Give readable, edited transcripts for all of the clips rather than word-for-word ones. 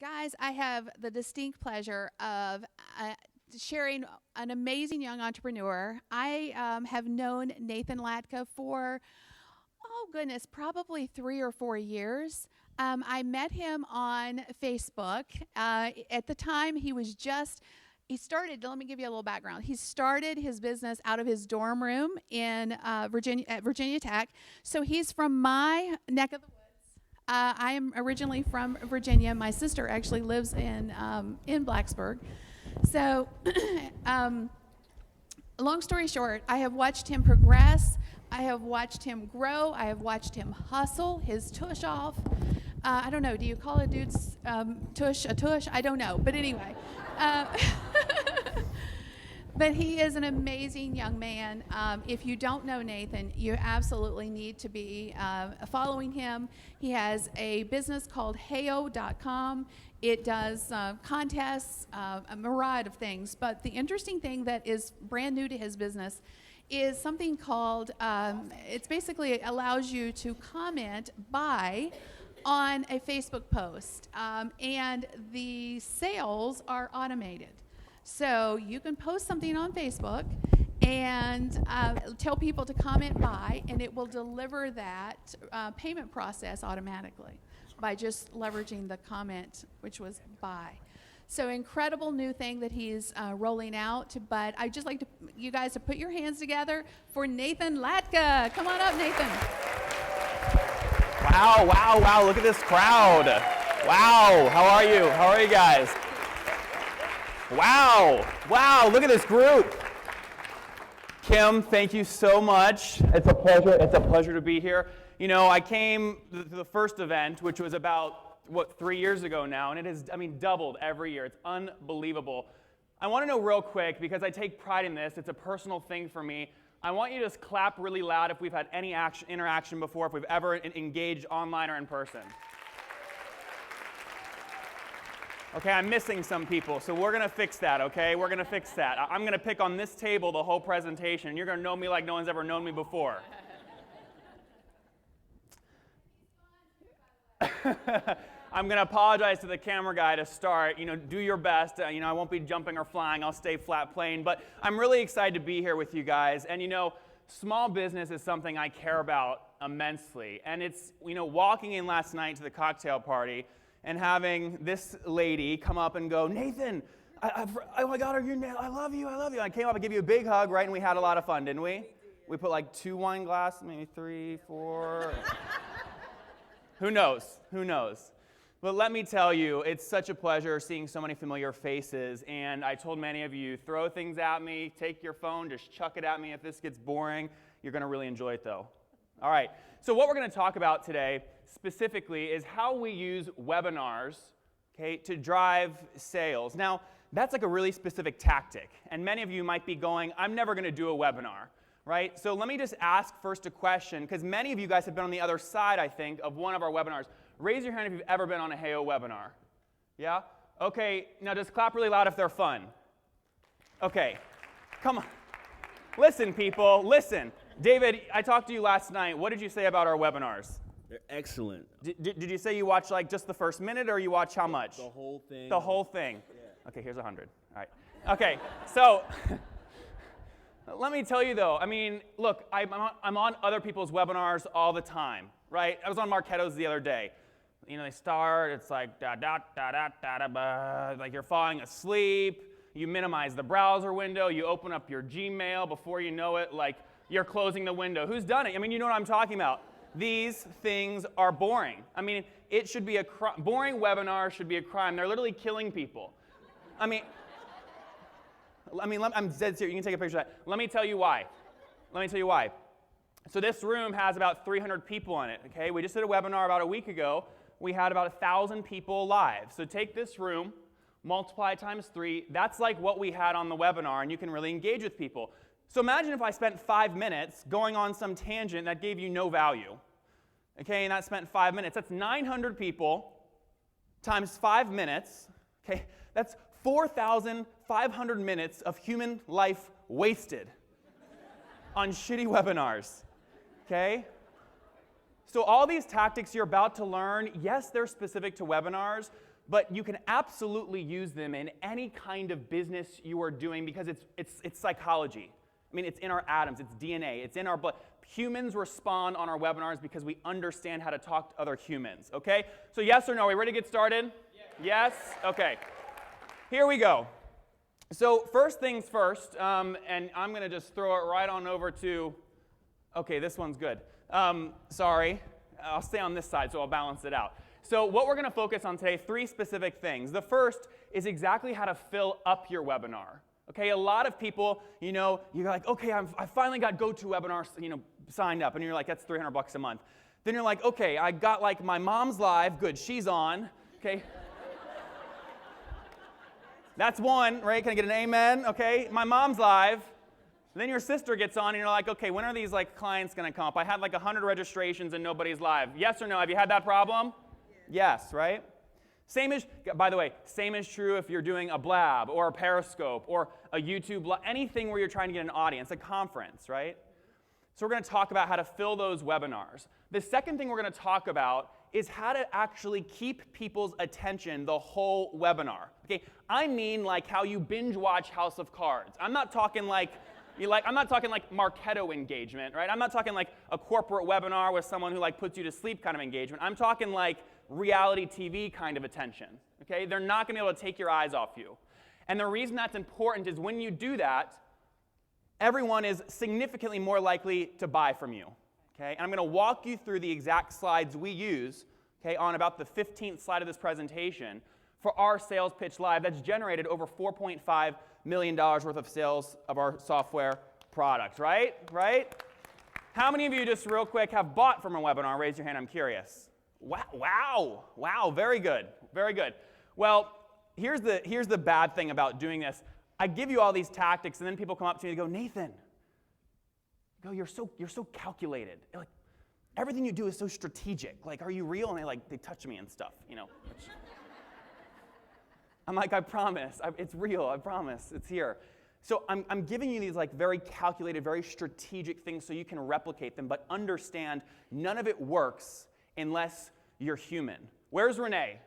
Guys, I have the distinct pleasure of sharing an amazing young entrepreneur. I have known Nathan Latka for, oh goodness, probably 3 or 4 years. I met him on Facebook. At the time, he started, let me give you a little background. He started his business out of his dorm room in Virginia, at Virginia Tech. So he's from my neck of the woods. I am originally from Virginia. My sister actually lives in Blacksburg. So, long story short, I have watched him progress. I have watched him grow. I have watched him hustle his tush off. I don't know. Do you call a dude's tush a tush? I don't know. But anyway. But he is an amazing young man. If you don't know Nathan, you absolutely need to be following him. He has a business called heyo.com. It does contests, a myriad of things. But the interesting thing that is brand new to his business is something called, it's basically allows you to comment on a Facebook post. And the sales are automated. So you can post something on Facebook and tell people to comment buy, and it will deliver that payment process automatically by just leveraging the comment, which was buy. So incredible new thing that he's rolling out, but I'd just like you guys to put your hands together for Nathan Latka. Come on up, Nathan. Wow, wow, wow, look at this crowd. Wow, how are you? How are you guys? Wow, wow, look at this group. Kim, thank you so much. It's a pleasure to be here. You know, I came to the first event, which was about, 3 years ago now, and it has, doubled every year. It's unbelievable. I want to know real quick, because I take pride in this, it's a personal thing for me. I want you to just clap really loud if we've had any interaction before, if we've ever engaged online or in person. Okay, I'm missing some people, so we're going to fix that, okay? We're going to fix that. I'm going to pick on this table the whole presentation, and you're going to know me like no one's ever known me before. I'm going to apologize to the camera guy to start. Do your best. I won't be jumping or flying. I'll stay flat plane. But I'm really excited to be here with you guys. And, small business is something I care about immensely. And it's, walking in last night to the cocktail party, and having this lady come up and go, Nathan, oh my God, I love you. I came up and gave you a big hug, right? And we had a lot of fun, didn't we? We put like 2 wine glasses, maybe 3, 4. Who knows? But let me tell you, it's such a pleasure seeing so many familiar faces. And I told many of you, throw things at me, take your phone, just chuck it at me. If this gets boring, you're going to really enjoy it though. All right, so what we're going to talk about today specifically is how we use webinars, okay, to drive sales. Now, that's like a really specific tactic, and many of you might be going, I'm never going to do a webinar, right? So let me just ask first a question, because many of you guys have been on the other side, I think, of one of our webinars. Raise your hand if you've ever been on a Heyo webinar. Yeah? Okay, now just clap really loud if they're fun. Okay, come on. Listen, people, listen. David, I talked to you last night. What did you say about our webinars? They're excellent. Did you say you watched like just the first minute, or you watch how much? The whole thing. The whole thing. Yeah. Okay, here's 100. All right. Okay, so let me tell you though. Look, I'm on other people's webinars all the time, right? I was on Marketo's the other day. They start. It's like da da da da da da ba, like you're falling asleep. You minimize the browser window. You open up your Gmail. Before you know it, like you're closing the window. Who's done it? You know what I'm talking about. These things are boring. It should be boring webinars should be a crime. They're literally killing people. I'm dead serious. You can take a picture of that. Let me tell you why. So this room has about 300 people in it, okay? We just did a webinar about a week ago. We had about 1,000 people live. So take this room, multiply times 3. That's like what we had on the webinar, and you can really engage with people. So imagine if I spent 5 minutes going on some tangent that gave you no value. Okay, and that spent 5 minutes. That's 900 people times 5 minutes. Okay, that's 4,500 minutes of human life wasted on shitty webinars. Okay? So all these tactics you're about to learn, yes, they're specific to webinars, but you can absolutely use them in any kind of business you are doing because it's psychology. I mean, it's in our atoms, it's DNA, it's in our blood. Humans respond on our webinars because we understand how to talk to other humans, okay? So yes or no, are we ready to get started? Yes? Okay. Here we go. So first things first, and I'm going to just throw it right on over to, okay, this one's good. Sorry, I'll stay on this side so I'll balance it out. So what we're going to focus on today, 3 specific things. The first is exactly how to fill up your webinar. Okay, a lot of people, you're like, okay, I finally got GoToWebinar, signed up, and you're like, that's $300 a month. Then you're like, okay, I got like my mom's live, good, she's on, okay. That's one, right? Can I get an amen? Okay, my mom's live. Then your sister gets on, and you're like, okay, when are these like clients going to come up? I had like 100 registrations and nobody's live. Yes or no? Have you had that problem? Yes, right? By the way, same is true if you're doing a Blab or a Periscope or a YouTube, anything where you're trying to get an audience, a conference, right? So we're going to talk about how to fill those webinars. The second thing we're going to talk about is how to actually keep people's attention the whole webinar. Okay, I mean like how you binge watch House of Cards. I'm not talking like Marketo engagement, right? I'm not talking like a corporate webinar with someone who like puts you to sleep kind of engagement. I'm talking like reality TV kind of attention, okay? They're not going to be able to take your eyes off you. And the reason that's important is when you do that, everyone is significantly more likely to buy from you, okay? And I'm going to walk you through the exact slides we use, okay, on about the 15th slide of this presentation for our sales pitch live that's generated over $4.5 million worth of sales of our software product, right? How many of you, just real quick, have bought from a webinar? Raise your hand, I'm curious. Wow, very good. Well, here's the bad thing about doing this. I give you all these tactics, and then people come up to me and go, Nathan, you're so calculated. Like, everything you do is so strategic. Like, are you real? And they touch me and stuff, I'm like, I promise, it's real, I promise, it's here. So I'm giving you these like very calculated, very strategic things so you can replicate them, but understand none of it works unless you're human. Where's Renee?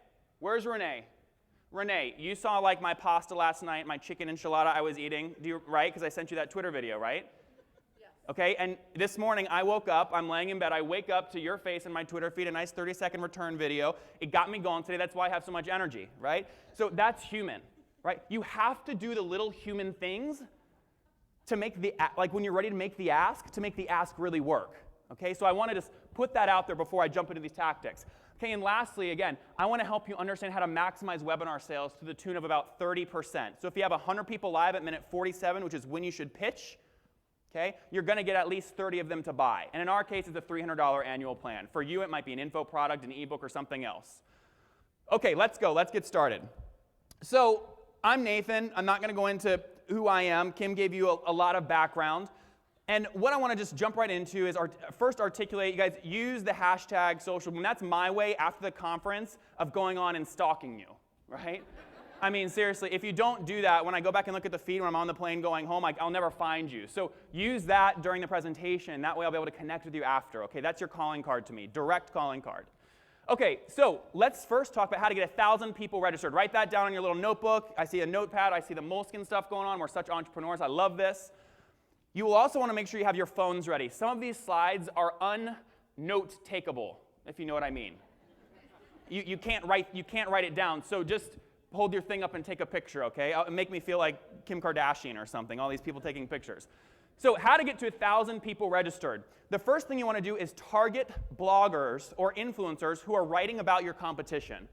Renee, you saw like my pasta last night, my chicken enchilada I was eating, right? Because I sent you that Twitter video, right? Yes. Okay, and this morning I woke up, I'm laying in bed, I wake up to your face in my Twitter feed, a nice 30-second return video. It got me going today, that's why I have so much energy, right? So that's human, right? You have to do the little human things to make when you're ready to make the ask really work. Okay, so I want to just put that out there before I jump into these tactics. Okay, and lastly, again, I want to help you understand how to maximize webinar sales to the tune of about 30%. So if you have 100 people live at minute 47, which is when you should pitch, okay, you're going to get at least 30 of them to buy. And in our case, it's a $300 annual plan. For you, it might be an info product, an ebook, or something else. Okay, let's go. Let's get started. So I'm Nathan. I'm not going to go into who I am. Kim gave you a lot of background. And what I want to just jump right into is first articulate, you guys use the hashtag social boom. That's my way after the conference of going on and stalking you, right? I mean, seriously, if you don't do that, when I go back and look at the feed when I'm on the plane going home, I'll never find you. So use that during the presentation. That way I'll be able to connect with you after, okay? That's your calling card to me, direct calling card. Okay, so let's first talk about how to get 1,000 people registered. Write that down in your little notebook. I see a notepad. I see the Moleskine stuff going on. We're such entrepreneurs. I love this. You will also want to make sure you have your phones ready. Some of these slides are unnote-takeable, if you know what I mean. You can't write it down, so just hold your thing up and take a picture, okay? Make me feel like Kim Kardashian or something, all these people taking pictures. So how to get to 1,000 people registered. The first thing you want to do is target bloggers or influencers who are writing about your competition.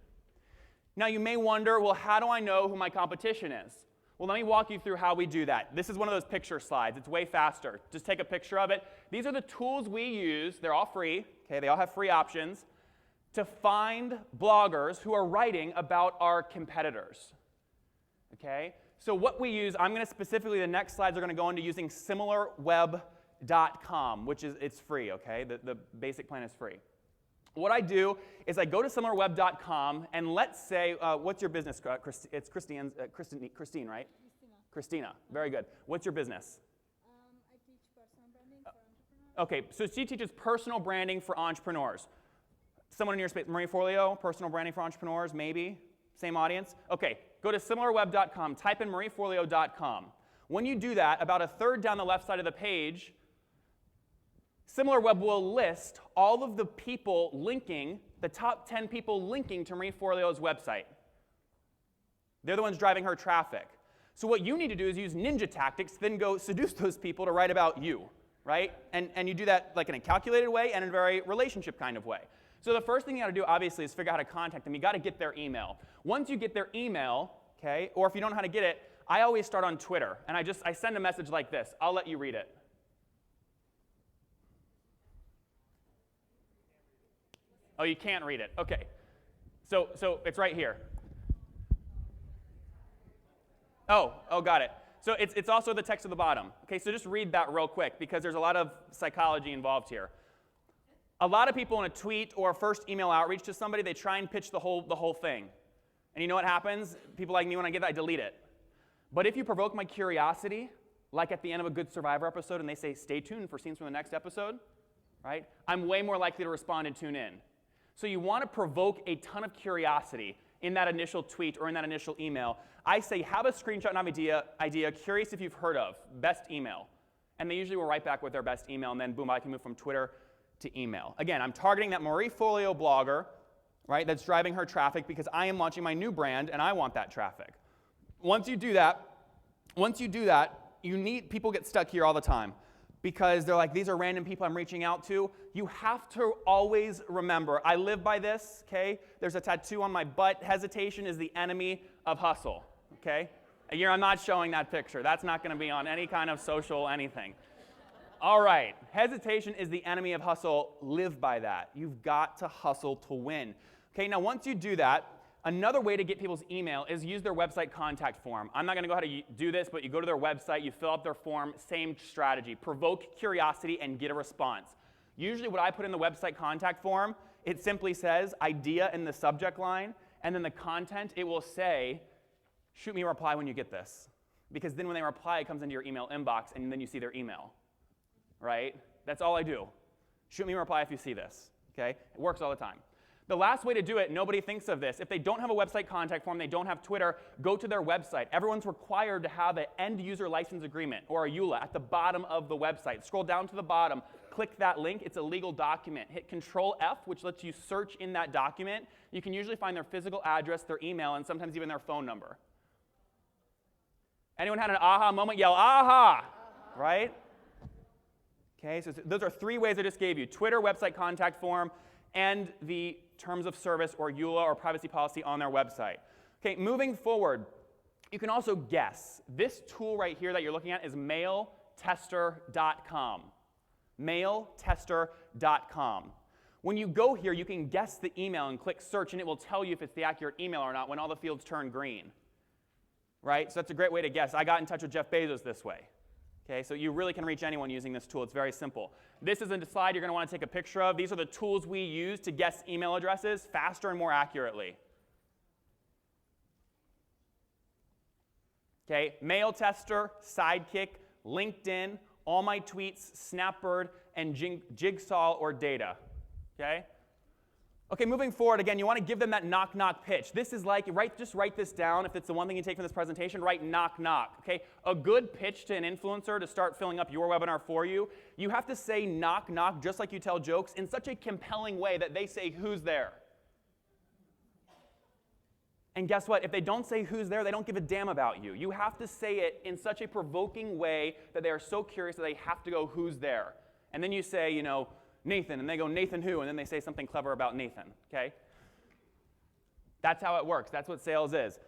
Now you may wonder, well, how do I know who my competition is? Well, let me walk you through how we do that. This is one of those picture slides. It's way faster. Just take a picture of it. These are the tools we use. They're all free. Okay, they all have free options to find bloggers who are writing about our competitors. Okay? So what we use, I'm going to specifically, the next slides are going to go into using similarweb.com, which is, it's free, okay? The basic plan is free. What I do is I go to similarweb.com, and let's say, what's your business? It's Christine, right? Christina. Very good. What's your business? I teach personal branding for entrepreneurs. Okay, so she teaches personal branding for entrepreneurs. Someone in your space, Marie Forleo, personal branding for entrepreneurs, maybe? Same audience? Okay, go to similarweb.com, type in marieforleo.com. When you do that, about a third down the left side of the page, SimilarWeb will list all of the people linking, the top 10 people linking to Marie Forleo's website. They're the ones driving her traffic. So what you need to do is use ninja tactics, then go seduce those people to write about you, right? And you do that like in a calculated way and in a very relationship kind of way. So the first thing you got to do, obviously, is figure out how to contact them. You got to get their email. Once you get their email, okay, or if you don't know how to get it, I always start on Twitter, and I send a message like this. I'll let you read it. Oh, you can't read it. Okay. So it's right here. Oh, got it. So it's also the text at the bottom. Okay, so just read that real quick because there's a lot of psychology involved here. A lot of people in a tweet or a first email outreach to somebody, they try and pitch the whole thing. And you know what happens? People like me, when I get that, I delete it. But if you provoke my curiosity, like at the end of a Good Survivor episode, and they say, stay tuned for scenes from the next episode, right? I'm way more likely to respond and tune in. So you want to provoke a ton of curiosity in that initial tweet or in that initial email. I say, have a screenshot and idea, curious if you've heard of, best email. And they usually will write back with their best email, and then boom, I can move from Twitter to email. Again, I'm targeting that Marie Forleo blogger, right, that's driving her traffic because I am launching my new brand and I want that traffic. Once you do that, people get stuck here all the time because they're like, these are random people I'm reaching out to. You have to always remember, I live by this, okay? There's a tattoo on my butt. Hesitation is the enemy of hustle, okay? I'm not showing that picture. That's not going to be on any kind of social anything. All right, hesitation is the enemy of hustle. Live by that. You've got to hustle to win. Okay, now once you do that, another way to get people's email is use their website contact form. I'm not going to go how to do this, but you go to their website, you fill out their form, same strategy. Provoke curiosity and get a response. Usually what I put in the website contact form, it simply says idea in the subject line, and then the content, it will say, shoot me a reply when you get this. Because then when they reply, it comes into your email inbox, and then you see their email. Right? That's all I do. Shoot me a reply if you see this. Okay? It works all the time. The last way to do it, nobody thinks of this. If they don't have a website contact form, they don't have Twitter, go to their website. Everyone's required to have an end user license agreement, or a EULA, at the bottom of the website. Scroll down to the bottom, click that link. It's a legal document. Hit Control F, which lets you search in that document. You can usually find their physical address, their email, and sometimes even their phone number. Anyone had an aha moment? Yell, aha! Right? Okay, so those are 3 ways I just gave you: Twitter, website contact form, and the terms of service or EULA or privacy policy on their website. Okay, moving forward, you can also guess. This tool right here that you're looking at is mailtester.com. Mailtester.com. When you go here, you can guess the email and click search, and it will tell you if it's the accurate email or not when all the fields turn green. Right? So that's a great way to guess. I got in touch with Jeff Bezos this way. Okay, so you really can reach anyone using this tool. It's very simple. This is a slide you're going to want to take a picture of. These are the tools we use to guess email addresses faster and more accurately. Okay, Mail Tester, Sidekick, LinkedIn, all my tweets, Snapbird, and Jigsaw or Data. Okay? Okay, moving forward, again, you want to give them that knock-knock pitch. This is like, just write this down. If it's the one thing you take from this presentation, write knock-knock. Okay? A good pitch to an influencer to start filling up your webinar for you, you have to say knock-knock just like you tell jokes in such a compelling way that they say, who's there? And guess what? If they don't say who's there, they don't give a damn about you. You have to say it in such a provoking way that they are so curious that they have to go, who's there? And then you say, Nathan, and they go, Nathan who? And then they say something clever about Nathan, okay? That's how it works. That's what sales is.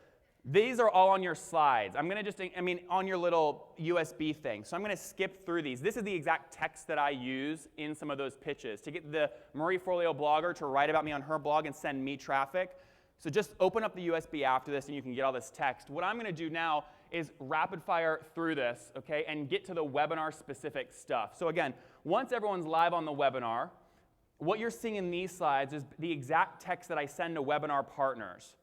These are all on your slides. I'm going to on your little USB thing. So I'm going to skip through these. This is the exact text that I use in some of those pitches to get the Marie Forleo blogger to write about me on her blog and send me traffic. So just open up the USB after this and you can get all this text. What I'm going to do now is rapid fire through this, okay, and get to the webinar specific stuff. So again, once everyone's live on the webinar, what you're seeing in these slides is the exact text that I send to webinar partners,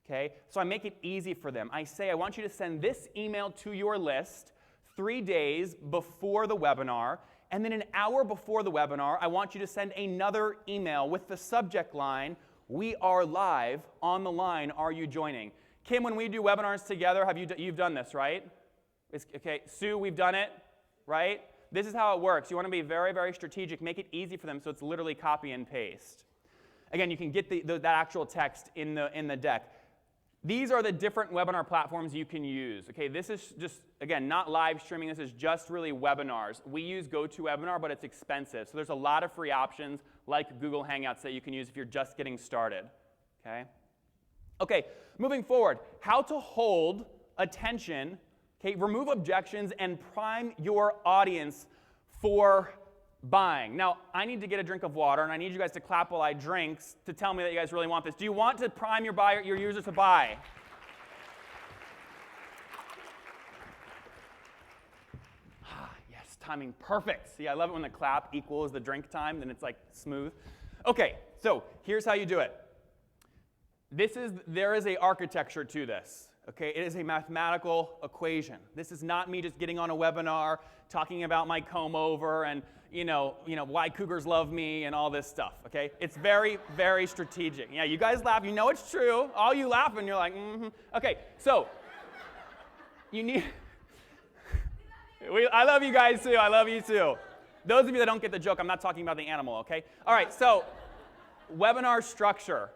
okay? So I make it easy for them. I say, I want you to send this email to your list 3 days before the webinar, and then an hour before the webinar, I want you to send another email with the subject line, We are live on the line. Are you joining? Kim, when we do webinars together, you've done this, right? Okay, Sue, we've done it, right? This is how it works. You want to be very, very strategic. Make it easy for them so it's literally copy and paste. Again, you can get that actual text in the deck. These are the different webinar platforms you can use. Okay, this is just, again, not live streaming. This is just really webinars. We use GoToWebinar, but it's expensive. So there's a lot of free options like Google Hangouts that you can use if you're just getting started. Okay, moving forward, how to hold attention, okay, remove objections, and prime your audience for buying. Now, I need to get a drink of water, and I need you guys to clap while I drink to tell me that you guys really want this. Do you want to prime your users to buy? Yes, timing perfect. See, I love it when the clap equals the drink time, then it's like smooth. Okay, so here's how you do it. There is a architecture to this. Okay, it is a mathematical equation. This is not me just getting on a webinar, talking about my comb over and why cougars love me and all this stuff. Okay, it's very, very strategic. Yeah, you guys laugh. You know it's true. All you laugh and you're like, mm-hmm. Okay, so you need. I love you guys too. I love you too. Those of you that don't get the joke, I'm not talking about the animal. Okay. All right. So, webinar structure.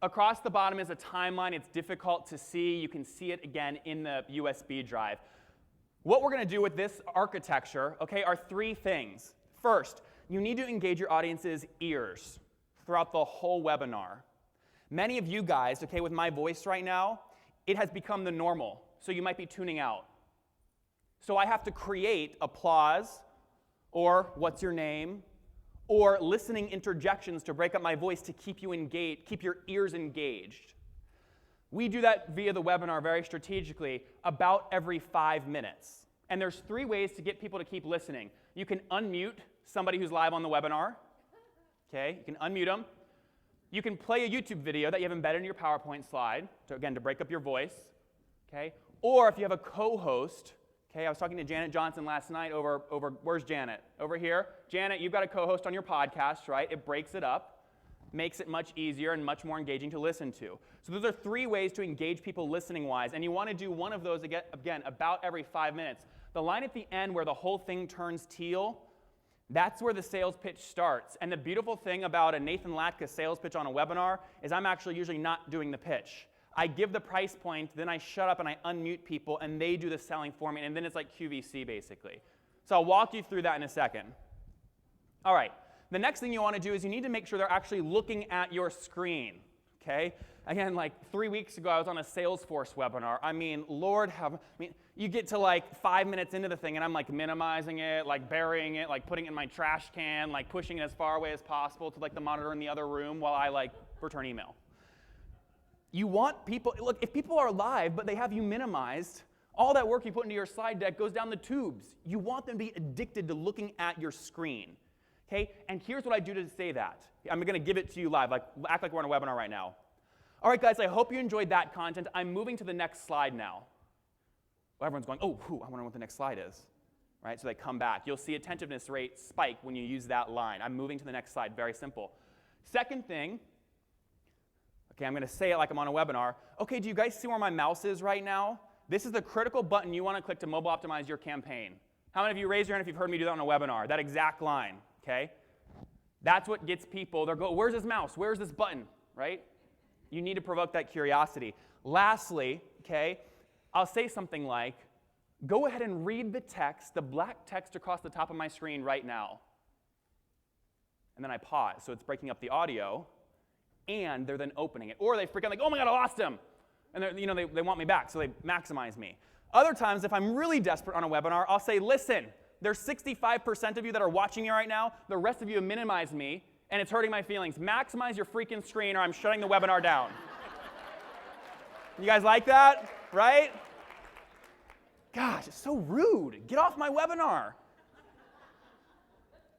Across the bottom is a timeline. It's difficult to see. You can see it again in the USB drive. What we're going to do with this architecture, okay, are three things. First, you need to engage your audience's ears throughout the whole webinar. Many of you guys, okay, with my voice right now, it has become the normal, so you might be tuning out. So I have to create applause, or what's your name, or listening interjections to break up my voice to keep you engaged, keep your ears engaged. We do that via the webinar very strategically about every 5 minutes. And there's 3 ways to get people to keep listening. You can unmute somebody who's live on the webinar. Okay, you can unmute them. You can play a YouTube video that you have embedded in your PowerPoint slide, to break up your voice. Okay, or if you have a co-host. Okay, I was talking to Janet Johnson last night over where's Janet? Over here. Janet, you've got a co-host on your podcast, right? It breaks it up, makes it much easier and much more engaging to listen to. So those are 3 ways to engage people listening-wise, and you want to do one of those, again, about every 5 minutes. The line at the end where the whole thing turns teal, that's where the sales pitch starts. And the beautiful thing about a Nathan Latka sales pitch on a webinar is I'm actually usually not doing the pitch. I give the price point, then I shut up and I unmute people, and they do the selling for me, and then it's like QVC, basically. So I'll walk you through that in a second. All right. The next thing you want to do is you need to make sure they're actually looking at your screen. Okay? Again, like 3 weeks ago, I was on a Salesforce webinar. I mean, you get to like 5 minutes into the thing, and I'm like minimizing it, like burying it, like putting it in my trash can, like pushing it as far away as possible to like the monitor in the other room while I like return email. You want people, look, if people are live, but they have you minimized, all that work you put into your slide deck goes down the tubes. You want them to be addicted to looking at your screen. Okay? And here's what I do to say that. I'm going to give it to you live, like act like we're on a webinar right now. All right, guys, I hope you enjoyed that content. I'm moving to the next slide now. Well, everyone's going, oh, I wonder what the next slide is. Right? So they come back. You'll see attentiveness rate spike when you use that line. I'm moving to the next slide. Very simple. Second thing, okay, I'm going to say it like I'm on a webinar. Okay, do you guys see where my mouse is right now? This is the critical button you want to click to mobile optimize your campaign. How many of you raise your hand if you've heard me do that on a webinar? That exact line, okay? That's what gets people. They'll go, where's this mouse? Where's this button, right? You need to provoke that curiosity. Lastly, okay, I'll say something like, go ahead and read the text, the black text across the top of my screen right now. And then I pause, so it's breaking up the audio. And they're then opening it. Or they freak out like, oh my God, I lost him. And they want me back, so they maximize me. Other times, if I'm really desperate on a webinar, I'll say, listen, there's 65% of you that are watching me right now. The rest of you have minimized me, and it's hurting my feelings. Maximize your freaking screen, or I'm shutting the webinar down. You guys like that, right? Gosh, it's so rude. Get off my webinar.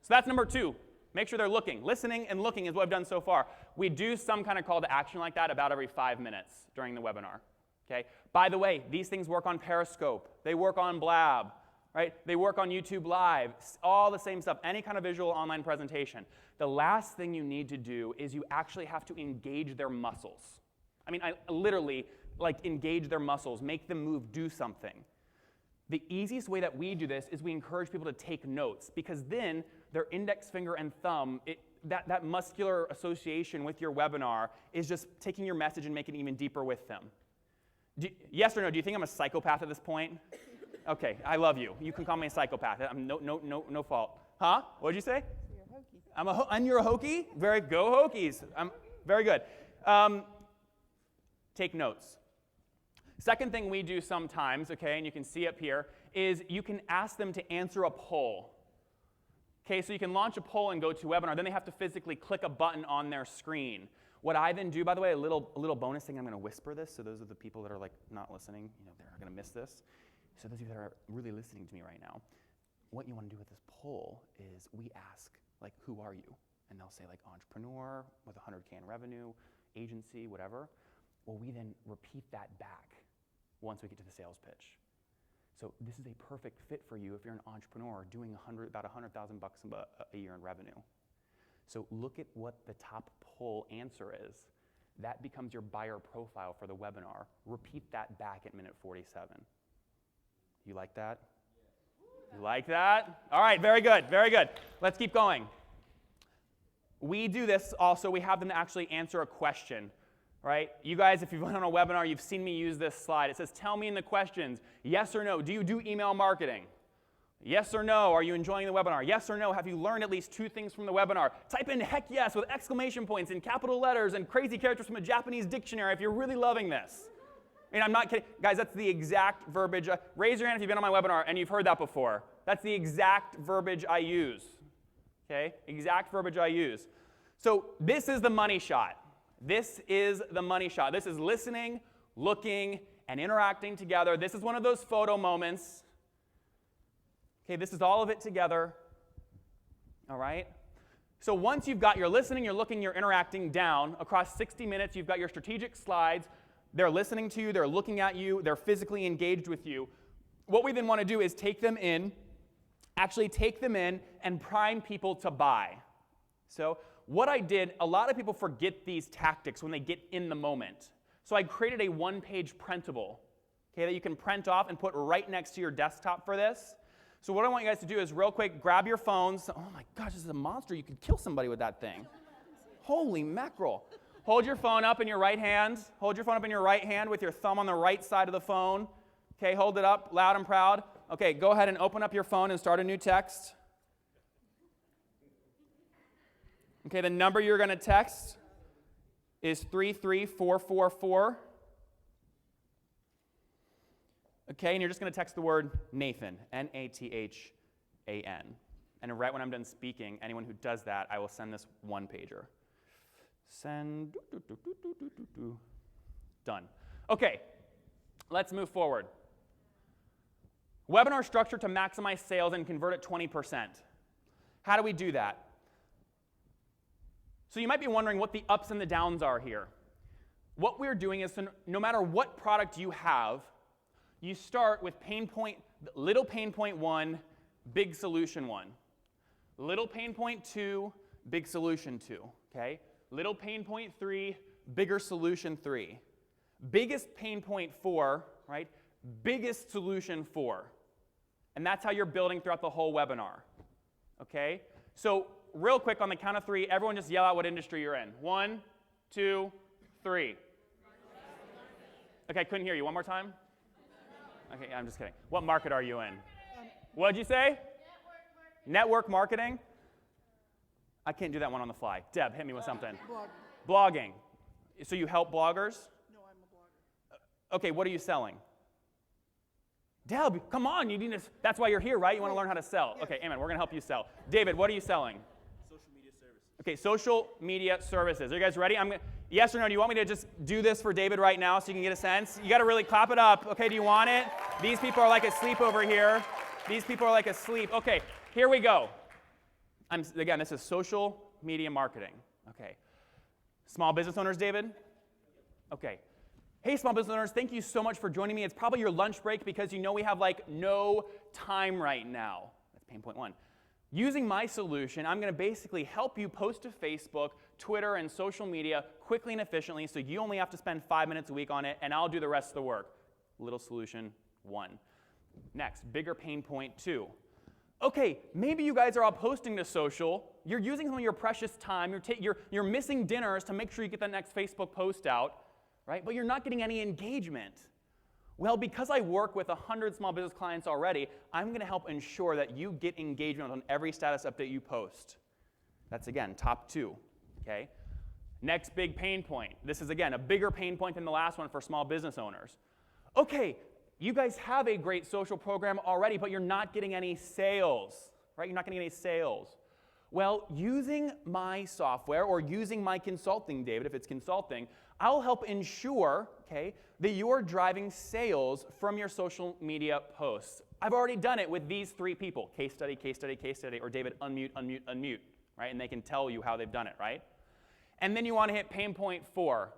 So that's number 2. Make sure they're looking. Listening and looking is what I've done so far. We do some kind of call to action like that about every 5 minutes during the webinar. Okay? By the way, these things work on Periscope. They work on Blab. right? They work on YouTube Live, all the same stuff, any kind of visual online presentation. The last thing you need to do is you actually have to engage their muscles. I mean, I literally, like, engage their muscles, make them move, do something. The easiest way that we do this is we encourage people to take notes, because then their index finger and thumb, that muscular association with your webinar is just taking your message and making it even deeper with them. Yes or no, do you think I'm a psychopath at this point? Okay, I love you. You can call me a psychopath. I'm no fault. Huh? What did you say? You're a Hokie. And you're a Hokie? Go Hokies. Very good. Take notes. Second thing we do sometimes, okay, and you can see up here, is you can ask them to answer a poll. Okay, so you can launch a poll and go to webinar. Then they have to physically click a button on their screen. What I then do, by the way, a little bonus thing, I'm going to whisper this, so those are the people that are like not listening, they're going to miss this. So those of you that are really listening to me right now, what you want to do with this poll is we ask, like, who are you? And they'll say, like, entrepreneur with 100K in revenue, agency, whatever. Well, we then repeat that back once we get to the sales pitch. So this is a perfect fit for you if you're an entrepreneur doing about $100,000 a year in revenue. So look at what the top poll answer is. That becomes your buyer profile for the webinar. Repeat that back at minute 47. You like that? You like that? All right, very good, very good. Let's keep going. We do this also, we have them actually answer a question. Right? You guys, if you've been on a webinar, you've seen me use this slide. It says, tell me in the questions, yes or no, do you do email marketing? Yes or no, are you enjoying the webinar? Yes or no, have you learned at least 2 things from the webinar? Type in heck yes with exclamation points and capital letters and crazy characters from a Japanese dictionary if you're really loving this. I mean, I'm not kidding. Guys, that's the exact verbiage. Raise your hand if you've been on my webinar and you've heard that before. That's the exact verbiage I use. Okay? Exact verbiage I use. So this is the money shot. This is the money shot. This is listening, looking, and interacting together. This is one of those photo moments. Okay, this is all of it together. All right? So once you've got your listening, your looking, your interacting down, across 60 minutes, you've got your strategic slides. They're listening to you, they're looking at you, they're physically engaged with you. What we then want to do is take them in and prime people to buy. So what I did, a lot of people forget these tactics when they get in the moment. So I created a 1-page printable, okay, that you can print off and put right next to your desktop for this. So what I want you guys to do is real quick, grab your phones. Oh my gosh, this is a monster. You could kill somebody with that thing. Holy mackerel. Hold your phone up in your right hand. Hold your phone up in your right hand with your thumb on the right side of the phone. Okay, hold it up loud and proud. Okay, go ahead and open up your phone and start a new text. Okay, the number you're going to text is 33444. Okay, and you're just going to text the word Nathan, Nathan. And right when I'm done speaking, anyone who does that, I will send this 1-pager. Send. Done. Okay, let's move forward. Webinar structure to maximize sales and convert at 20%. How do we do that? So you might be wondering what the ups and the downs are here. What we're doing is, no matter what product you have, you start with little pain point 1, big solution 1. Little pain point 2, big solution 2. Okay? Little pain point 3, bigger solution 3. Biggest pain point 4, right? Biggest solution 4. And that's how you're building throughout the whole webinar. Okay? So real quick, on the count of 3, everyone just yell out what industry you're in. 1, 2, 3. Okay, I couldn't hear you. One more time? Okay, I'm just kidding. What market are you in? What did you say? Network marketing. I can't do that one on the fly. Deb, hit me with something. Blogging. So you help bloggers? No, I'm a blogger. Okay, what are you selling? Deb, come on, you need to, that's why you're here, right? You want to learn how to sell. Okay, amen, we're going to help you sell. David, what are you selling? Social media services. Okay, social media services. Are you guys ready? Yes or no, do you want me to just do this for David right now so you can get a sense? You got to really clap it up. Okay, do you want it? These people are like asleep over here. These people are like asleep. Okay, here we go. Again, this is social media marketing. Okay. Small business owners, David? Okay. Hey, small business owners, thank you so much for joining me. It's probably your lunch break because you know we have like no time right now. That's pain point 1. Using my solution, I'm going to basically help you post to Facebook, Twitter, and social media quickly and efficiently so you only have to spend 5 minutes a week on it, and I'll do the rest of the work. Little solution 1. Next, bigger pain point 2. Okay, maybe you guys are all posting to social. You're using some of your precious time. You're missing dinners to make sure you get that next Facebook post out, right? But you're not getting any engagement. Well, because I work with 100 small business clients already, I'm going to help ensure that you get engagement on every status update you post. That's, again, top 2, okay? Next big pain point. This is, again, a bigger pain point than the last one for small business owners. Okay, you guys have a great social program already, but you're not getting any sales, right? You're not getting any sales. Well, using my software or using my consulting, David, if it's consulting, I'll help ensure, okay, that you're driving sales from your social media posts. I've already done it with these 3 people. Case study, case study, case study, or David, unmute, unmute, unmute, right? And they can tell you how they've done it, right? And then you want to hit pain point 4.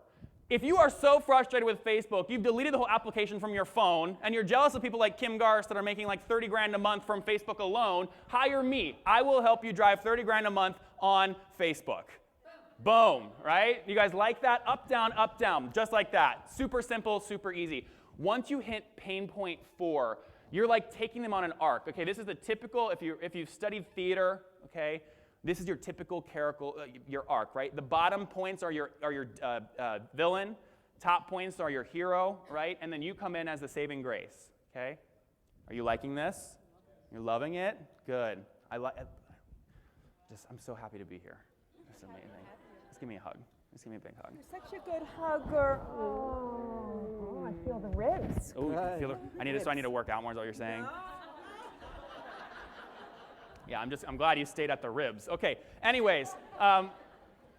If you are so frustrated with Facebook, you've deleted the whole application from your phone, and you're jealous of people like Kim Garst that are making like 30 grand a month from Facebook alone, hire me. I will help you drive 30 grand a month on Facebook. Boom, right? You guys like that? Up, down, just like that. Super simple, super easy. Once you hit pain point 4, you're like taking them on an arc. Okay, this is the typical, if you've studied theater, okay, this is your typical your arc, right? The bottom points are your villain, top points are your hero, right? And then you come in as the saving grace, okay? Are you liking this? You're loving it? Good. I'm so happy to be here. It's amazing. Just give me a hug. Just give me a big hug. You're such a good hugger. Oh, I feel the ribs. Ooh, I need to work out more, is what you're saying? Yeah, I'm glad you stayed at the ribs. Okay, anyways,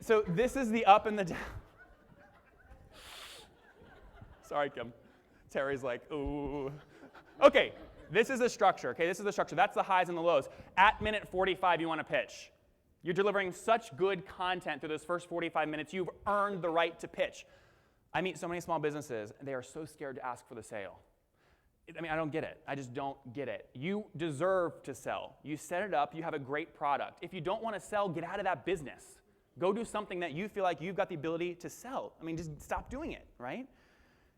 so this is the up and the down. Sorry, Kim. Terry's like, ooh. Okay, this is the structure, okay? This is the structure. That's the highs and the lows. At minute 45, you want to pitch. You're delivering such good content through those first 45 minutes, you've earned the right to pitch. I meet so many small businesses, and they are so scared to ask for the sale. I mean, I don't get it. I just don't get it. You deserve to sell. You set it up. You have a great product. If you don't want to sell, get out of that business. Go do something that you feel like you've got the ability to sell. I mean, just stop doing it, right?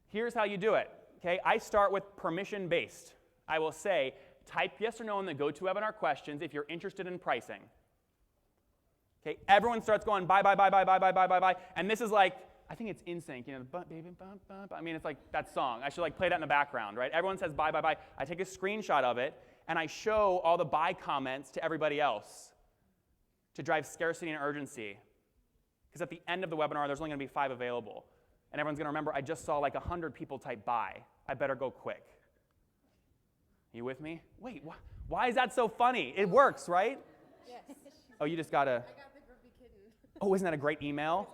Here's how you do it, okay? I start with permission-based. I will say, type yes or no in the GoToWebinar questions if you're interested in pricing. Okay, everyone starts going buy, and this is like, I think it's NSYNC, you know, baby, I mean, it's like that song. I should like play that in the background, right? Everyone says buy. I take a screenshot of it, and I show all the buy comments to everybody else to drive scarcity and urgency. Because at the end of the webinar, there's only going to be 5 available. And everyone's going to remember, I just saw like 100 people type buy. I better go quick. You with me? Wait, why is that so funny? It works, right? Yes. Oh, you just got to... I got the grumpy kitten. Oh, isn't that a great email?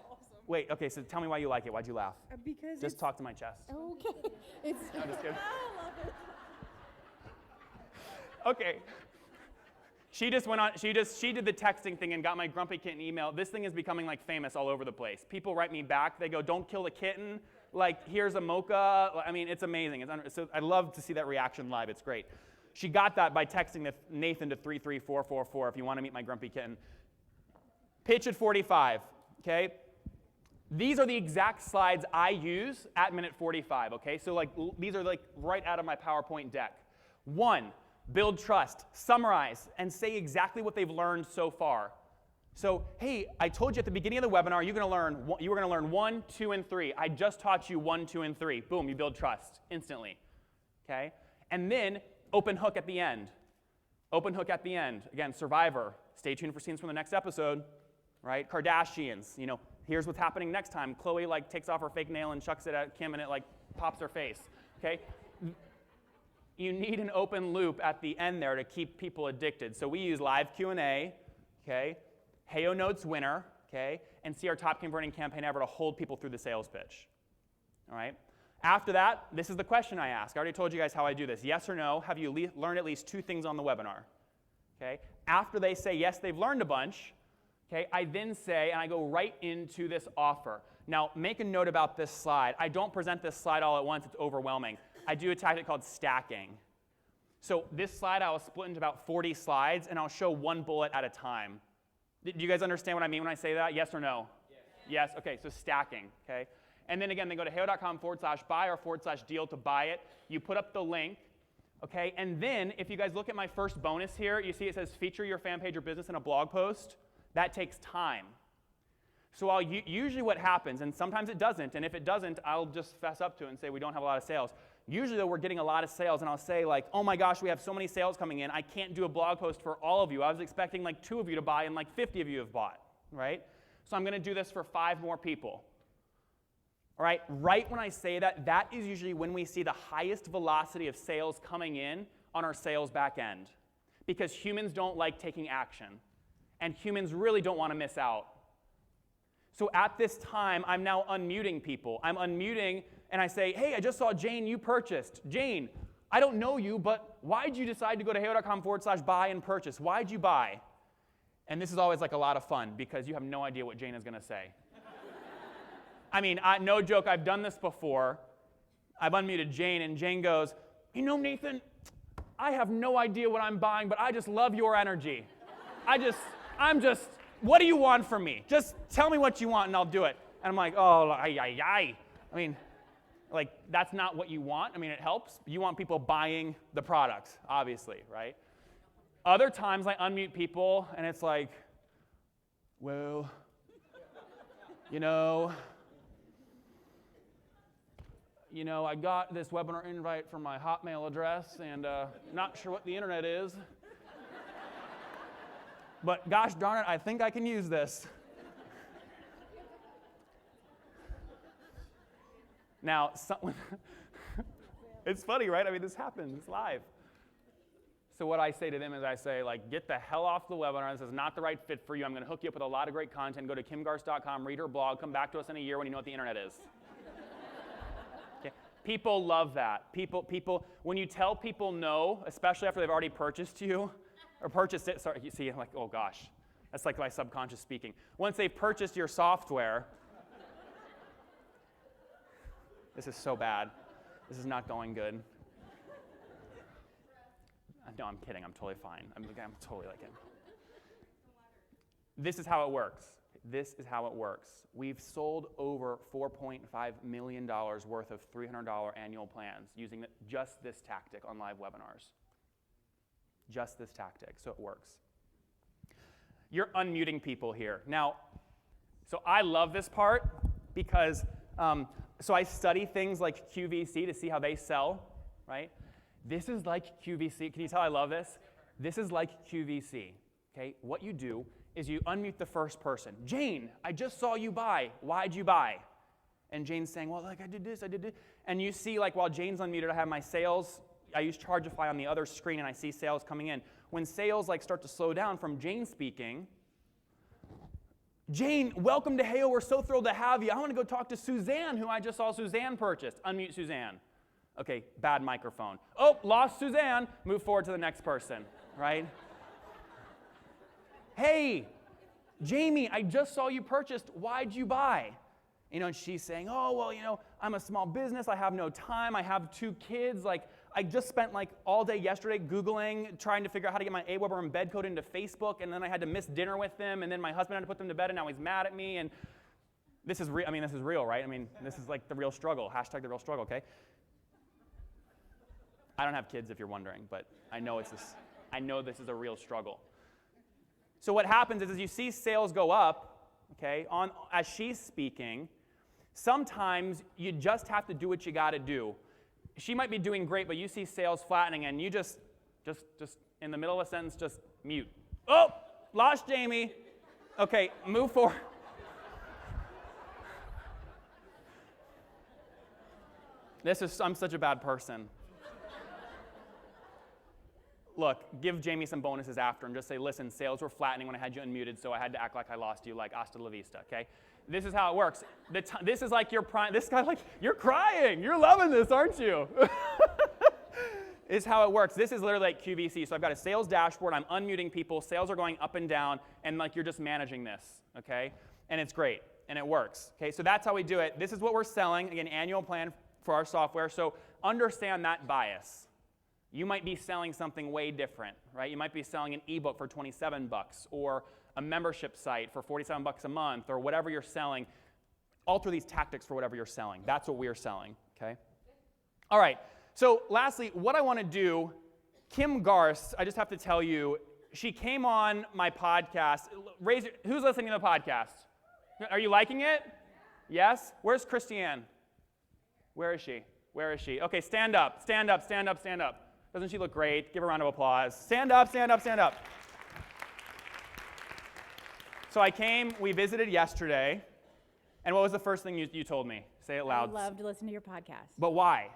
Wait, okay, so tell me why you like it. Why'd you laugh? Because Just talk to my chest. Okay. It's. No, I'm just kidding. I love it. Okay. She just went on, she did the texting thing and got my grumpy kitten email. This thing is becoming like famous all over the place. People write me back. They go, don't kill the kitten. Like, here's a mocha. I mean, it's amazing. So I love to see that reaction live. It's great. She got that by texting Nathan to 33444 if you want to meet my grumpy kitten. Pitch at 45, okay? These are the exact slides I use at minute 45, okay? So like these are like right out of my PowerPoint deck. 1, build trust, summarize, and say exactly what they've learned so far. So, hey, I told you at the beginning of the webinar you were going to learn 1, 2, and 3. I just taught you 1, 2, and 3. Boom, you build trust instantly, okay? And then open hook at the end. Open hook at the end. Again, Survivor. Stay tuned for scenes from the next episode, right? Kardashians, you know, here's what's happening next time. Chloe like takes off her fake nail and chucks it at Kim and it like pops her face, okay? You need an open loop at the end there to keep people addicted. So we use live Q&A, okay? Heyo Notes winner, okay? And see our top converting campaign ever to hold people through the sales pitch, all right? After that, this is the question I ask. I already told you guys how I do this. Yes or no, have you learned at least 2 things on the webinar, okay? After they say yes, they've learned a bunch, okay, I then say, and I go right into this offer. Now, make a note about this slide. I don't present this slide all at once. It's overwhelming. I do a tactic called stacking. So this slide I will split into about 40 slides, and I'll show one bullet at a time. Do you guys understand what I mean when I say that? Yes or no? Yes. Yes? Okay, so stacking, okay? And then again, they go to heyo.com/buy or /deal to buy it. You put up the link, okay? And then if you guys look at my first bonus here, you see it says feature your fan page or business in a blog post. That takes time. So usually what happens, and sometimes it doesn't, and if it doesn't, I'll just fess up to it and say we don't have a lot of sales. Usually though, we're getting a lot of sales, and I'll say like, oh my gosh, we have so many sales coming in, I can't do a blog post for all of you. I was expecting like 2 of you to buy, and like 50 of you have bought, right? So I'm going to do this for 5 more people. All right, right when I say that, that is usually when we see the highest velocity of sales coming in on our sales back end. Because humans don't like taking action, and humans really don't want to miss out. So at this time, I'm now unmuting people. I'm unmuting, and I say, hey, I just saw Jane, you purchased. Jane, I don't know you, but why'd you decide to go to heyo.com/buy and purchase? Why'd you buy? And this is always like a lot of fun, because you have no idea what Jane is going to say. I mean, no joke, I've done this before. I've unmuted Jane, and Jane goes, you know, Nathan, I have no idea what I'm buying, but I just love your energy. What do you want from me? Just tell me what you want and I'll do it. And I'm like, oh, I mean, like, that's not what you want. I mean, it helps. You want people buying the products, obviously, right? Other times I unmute people and it's like, well, you know, I got this webinar invite from my Hotmail address and not sure what the internet is. But gosh darn it, I think I can use this. Now, it's funny, right? I mean, this happens. It's live. So what I say to them is I say, like, get the hell off the webinar. This is not the right fit for you. I'm going to hook you up with a lot of great content. Go to kimgarst.com, read her blog, come back to us in a year when you know what the internet is. Okay? People love that. People, when you tell people no, especially after they've already purchased you, or purchased it, sorry, you see, I'm like, oh gosh, that's like my subconscious speaking. Once they've purchased your software, this is so bad. This is not going good. No, I'm kidding, I'm totally fine. I'm totally like it. This is how it works. This is how it works. We've sold over $4.5 million worth of $300 annual plans using just this tactic on live webinars. Just this tactic, so it works. You're unmuting people here. Now, so I love this part because, so I study things like QVC to see how they sell, right? This is like QVC. Can you tell I love this? This is like QVC, okay? What you do is you unmute the first person. Jane, I just saw you buy. Why'd you buy? And Jane's saying, well, like I did this. And you see, like while Jane's unmuted, I have my sales. I use Chargeify on the other screen, and I see sales coming in. When sales like start to slow down from Jane speaking, Jane, welcome to Heyo. We're so thrilled to have you. I want to go talk to Suzanne, who I just saw Suzanne purchased. Unmute Suzanne. Okay, bad microphone. Oh, lost Suzanne. Move forward to the next person, right? Hey, Jamie, I just saw you purchased. Why'd you buy? And she's saying, oh, well, I'm a small business. I have no time. I have 2 kids. Like, I just spent like all day yesterday Googling, trying to figure out how to get my AWeber embed code into Facebook, and then I had to miss dinner with them, and then my husband had to put them to bed, and now he's mad at me, and this is real. I mean, this is real, right? I mean, this is like the real struggle. Hashtag the real struggle, okay? I don't have kids, if you're wondering, but I know this is a real struggle. So what happens is, as you see sales go up, okay, as she's speaking, sometimes you just have to do what you got to do. She might be doing great, but you see sales flattening, and you just in the middle of a sentence, just mute. Oh, lost Jamie. Okay, move forward. I'm such a bad person. Look, give Jamie some bonuses after and just say, listen, sales were flattening when I had you unmuted, so I had to act like I lost you, like hasta la vista, okay? This is how it works. This is like your prime. This guy, like, you're crying. You're loving this, aren't you? Is how it works. This is literally like QVC. So I've got a sales dashboard. I'm unmuting people. Sales are going up and down, and like you're just managing this, okay? And it's great. and it works. Okay, so that's how we do it. This is what we're selling. Again, annual plan for our software. So understand that bias. You might be selling something way different, right? You might be selling an ebook for 27 bucks or a membership site for 47 bucks a month or whatever you're selling. Alter these tactics for whatever you're selling. That's what we're selling, okay? All right, so lastly, what I want to do, Kim Garst, I just have to tell you, she came on my podcast. Who's listening to the podcast? Are you liking it? Yes? Where's Christiane? Where is she? Where is she? Okay, stand up, stand up, stand up, stand up. Doesn't she look great? Give her a round of applause. Stand up, stand up, stand up. So I came, we visited yesterday, and what was the first thing you told me? Say it loud. I love to listen to your podcast. But why?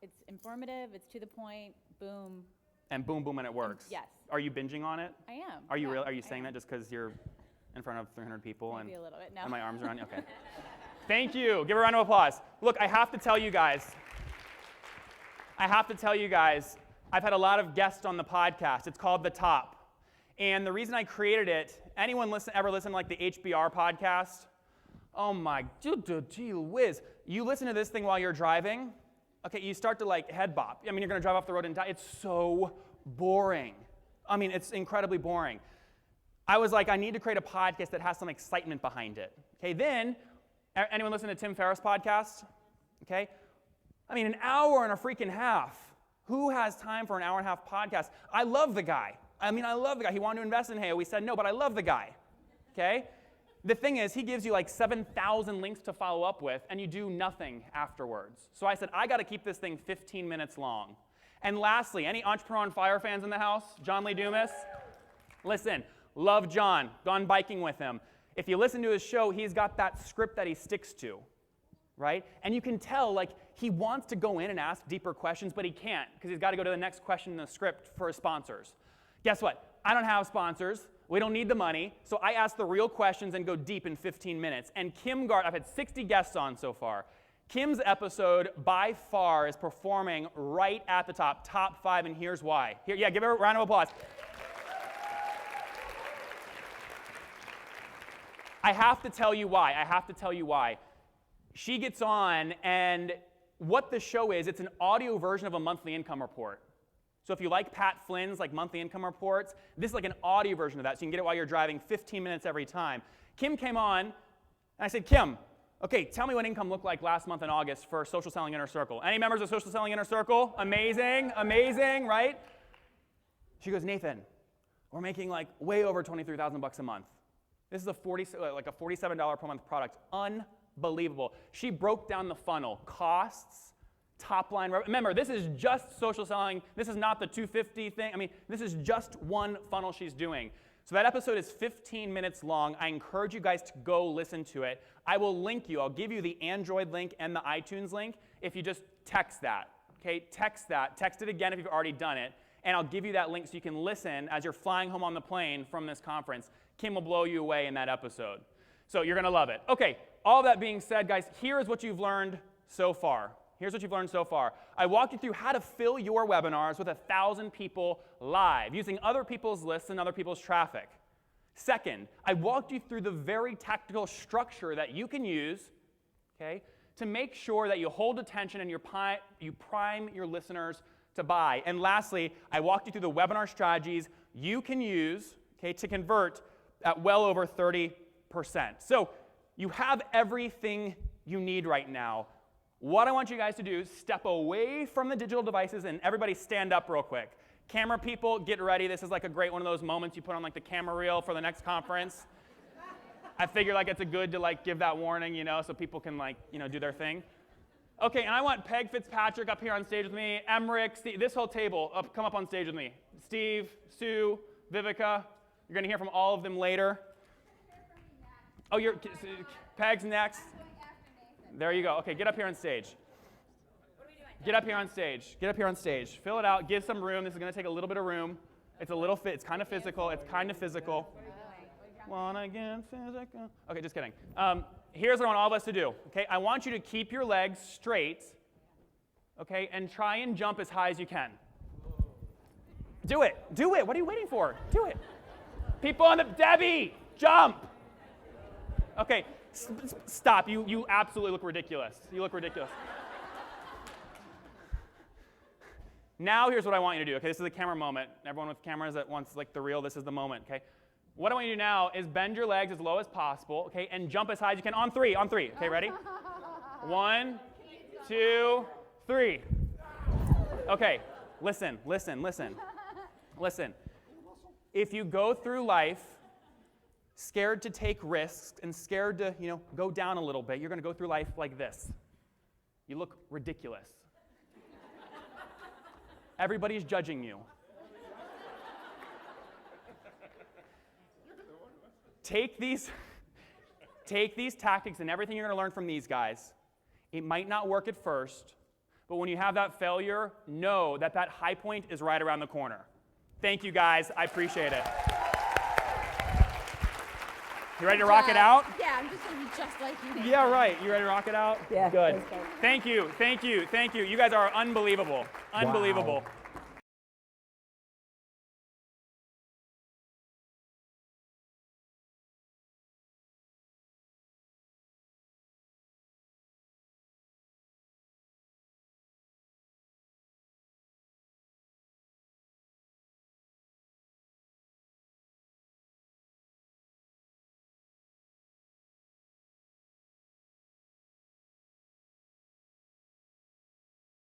It's informative, it's to the point, boom. And boom, boom, and it works. Yes. Are you binging on it? I am. Are you yeah, real? Are you I saying am. that just because you're in front of 300 people Maybe a little bit, no. and my arms around you? Okay. Thank you. Give her a round of applause. Look, I have to tell you guys, I've had a lot of guests on the podcast. It's called The Top. And the reason I created it, anyone ever listen to like the HBR podcast? Oh my, gee whiz. You listen to this thing while you're driving, okay, you start to like head bop. I mean, you're going to drive off the road and die. It's so boring. I mean, it's incredibly boring. I was like, I need to create a podcast that has some excitement behind it. Okay, then, anyone listen to Tim Ferriss' podcast? Okay, I mean, an hour and a freaking half. Who has time for an hour and a half podcast? I love the guy. He wanted to invest in Heyo. We said no, but I love the guy. Okay? The thing is, he gives you like 7,000 links to follow up with, and you do nothing afterwards. So I said, I got to keep this thing 15 minutes long. And lastly, any Entrepreneur on Fire fans in the house? John Lee Dumas? Listen, love John. Gone biking with him. If you listen to his show, he's got that script that he sticks to, right? And you can tell, like, he wants to go in and ask deeper questions, but he can't because he's got to go to the next question in the script for his sponsors. Guess what? I don't have sponsors. We don't need the money. So I ask the real questions and go deep in 15 minutes. And Kim Garst, I've had 60 guests on so far. Kim's episode, by far, is performing right at the top 5, and here's why. Give her a round of applause. I have to tell you why. She gets on, and what the show is, it's an audio version of a monthly income report. So if you like Pat Flynn's like monthly income reports, this is like an audio version of that, so you can get it while you're driving 15 minutes every time. Kim came on, and I said, Kim, okay, tell me what income looked like last month in August for Social Selling Inner Circle. Any members of Social Selling Inner Circle? Amazing, amazing, right? She goes, Nathan, we're making like way over 23,000 bucks a month. This is a $47 per month product. Unbelievable. She broke down the funnel, costs, top line. Remember, this is just social selling. This is not the 250 thing. I mean, this is just one funnel she's doing. So that episode is 15 minutes long. I encourage you guys to go listen to it. I will link you. I'll give you the Android link and the iTunes link if you just text that. Okay, text that. Text it again if you've already done it. And I'll give you that link so you can listen as you're flying home on the plane from this conference. Kim will blow you away in that episode. So you're going to love it. Okay, all that being said, guys, here is what you've learned so far. I walked you through how to fill your webinars with 1,000 people live using other people's lists and other people's traffic. Second, I walked you through the very tactical structure that you can use, okay, to make sure that you hold attention and you prime your listeners to buy. And lastly, I walked you through the webinar strategies you can use, okay, to convert at well over 30%. So you have everything you need right now. What I want you guys to do is step away from the digital devices and everybody stand up real quick. Camera people, get ready. This is like a great one of those moments you put on like the camera reel for the next conference. I figure like it's a good to like give that warning, you know, so people can like, you know, do their thing. Okay, and I want Peg Fitzpatrick up here on stage with me, Emmerich, Steve, this whole table, come up on stage with me. Steve, Sue, Vivica, you're going to hear from all of them later. Oh, Peg's next. There you go. Okay, get up here on stage. What are we doing? Get up here on stage. Fill it out. Give some room. This is going to take a little bit of room. It's kind of physical. Wanna get physical. Okay, just kidding. Here's what I want all of us to do. Okay, I want you to keep your legs straight. Okay, and try and jump as high as you can. Do it. What are you waiting for? Do it. People on Debbie, jump. Okay, Stop. You absolutely look ridiculous. You look ridiculous. Now here's what I want you to do. Okay, this is a camera moment. Everyone with cameras that wants like the real, this is the moment, okay? What I want you to do now is bend your legs as low as possible, okay, and jump as high as you can on three. Okay, ready? 1, 2, 3. Okay, listen. If you go through life scared to take risks and scared to, go down a little bit, you're going to go through life like this. You look ridiculous. Everybody's judging you. Take these tactics and everything you're going to learn from these guys. It might not work at first, but when you have that failure, know that that high point is right around the corner. Thank you, guys. I appreciate it. You ready to rock it out? Yeah, I'm just gonna be just like you. Yeah, right. You ready to rock it out? Yeah. Good. Thank you. You guys are unbelievable. Unbelievable. Wow.